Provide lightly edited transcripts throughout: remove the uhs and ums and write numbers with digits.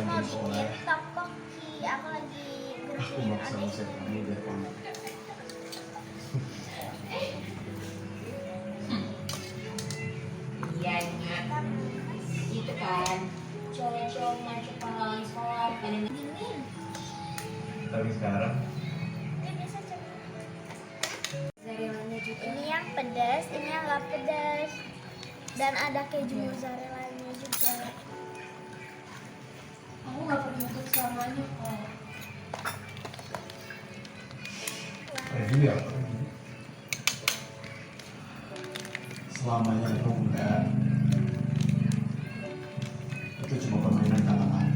mau sekolah. bikin tteokbokki. Aku lagi Aku bikin maksa sama kamu biar kamu. Iya ingat itu kan cowok-cowok macam pahlawan sholat ini dingin. Tapi sekarang Ini bisa coba. mozzarellanya juga. Ini yang pedas, ini yang nggak pedas. Dan ada keju mozzarella-nya juga. Aku nggak pernah ikut selamanya kok. juga selamanya itu enggak, itu cuma permainan kalangan.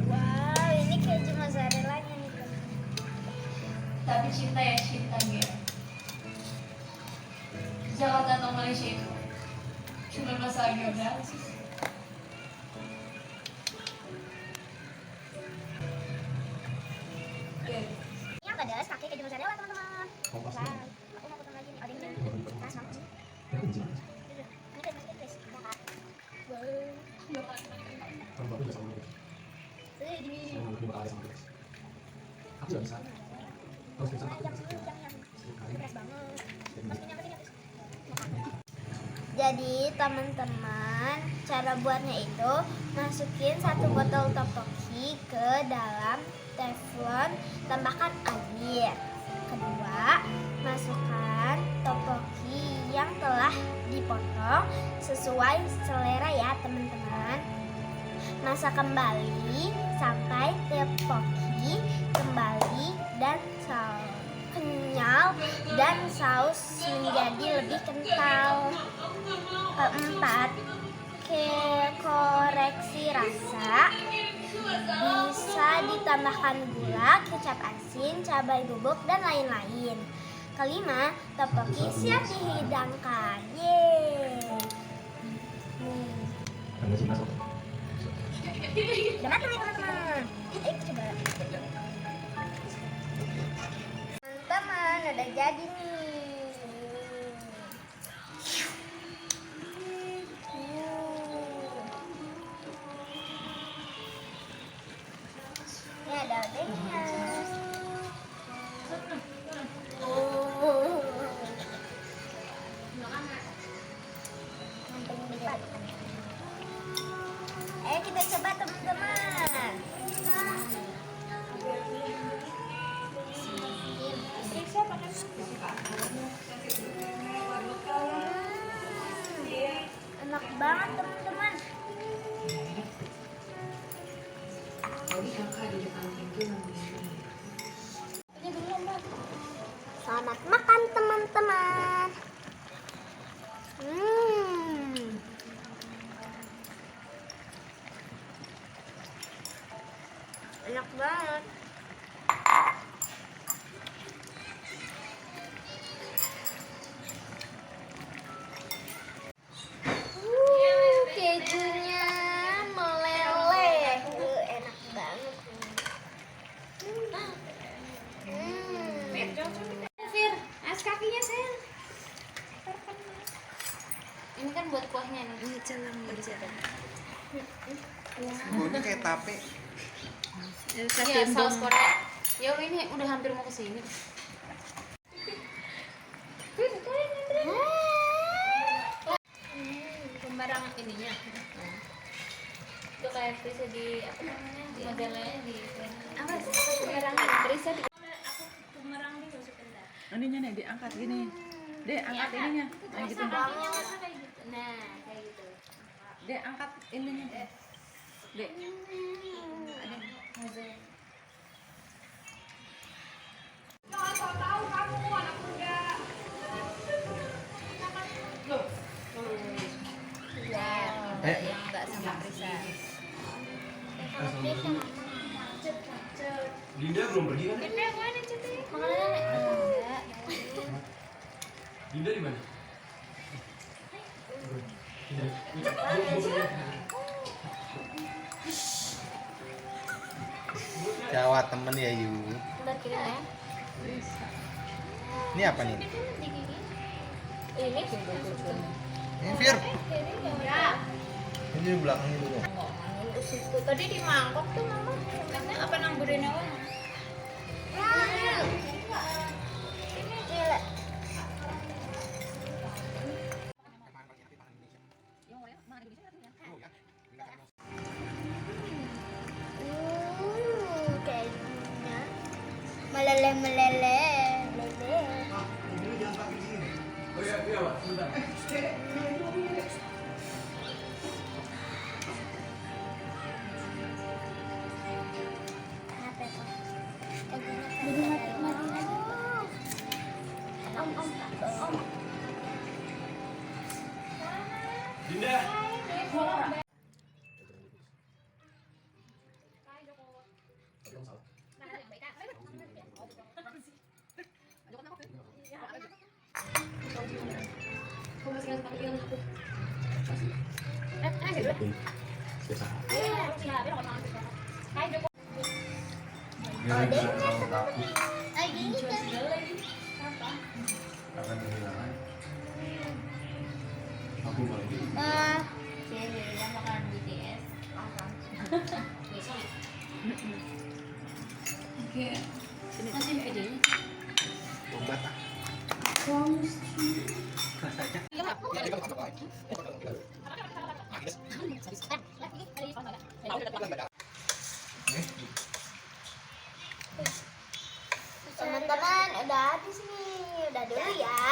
Wow, ini keju mozzarella-nya nih teman. Tapi cinta ya cinta ya. Jakarta atau Malaysia itu cuma masalah geografis. Ini yang pedas pakai keju mozzarella teman-teman. Kompas Wow, nih. aku mau potong lagi nih. Oh, ini kan. Nah, sama. Ya, kunci. Ini kan masih pedas. Ya kan? Wow. Kalau bapak udah sama aku. Ini. Saya mau bakal sama aku. Aku nggak bisa. Harus bisa aku. Yang dulu, yang Sekali. pedas banget. Masukin apa sini? Jadi teman-teman, cara buatnya itu masukin 1 botol tteokbokki ke dalam teflon, tambahkan air. Kedua, masukkan tteokbokki yang telah dipotong sesuai selera ya teman-teman. Masak kembali sampai tteokbokki kembali dan kenyal dan saus menjadi lebih kental. Keempat, koreksi rasa, bisa ditambahkan gula, kecap asin, cabai bubuk, dan lain-lain. Kelima, tteokbokki siap dihidangkan. Yeay. Tanda sih masuk. Udah matang nih teman-teman. Coba. Teman-teman, udah jadi nih. Ini ada odengnya. Ayo kita coba teman-teman. Enak banget teman-teman. Jadi kakak di depan pintu nungguin. Selamat makan teman-teman. Enak banget. Kejunya meleleh. Enak banget. Fir, as kakinya sayang. Ini kan buat kuahnya nih. Ini celang berjalan. Baunya kayak tape. Iya, saus Korea. Ya Allah, ini udah hampir mau kesini. Pembarang ininya. Itu kayak bisa di apa namanya? Di modelnya di apa? Pembarang bisa di pembarang di masukin dah. Ininya nih diangkat gini. Dek, angkat ininya. Nah, gitu. Kakinya masa kayak gitu. Nah, kayak gitu. Dek, angkat ininya. Dek. Ada mozaik. Yang enggak sama Prisa. Dinda belum pergi kan? Dinda di mana? Gawat temen ya Yu. Bentar kirim ya. Ini apa nih? Ini Ini Fir. ya. Ini di belakangnya dulu. situ. Tadi di mangkok tuh mama sebenarnya apa namburin awan? Ini gila. Kayaknya meleleh lele. Oh iya, iya Pak, sebentar. Kenapa Pak? Jadi mati lagi. Om. Dinda. Gini kan. Akan kehilangan. Aku boleh gitu. Jadi kan makanan BTS. Oke. Nanti videonya. Obat ah. Teman-teman udah habis nih, udah dulu ya.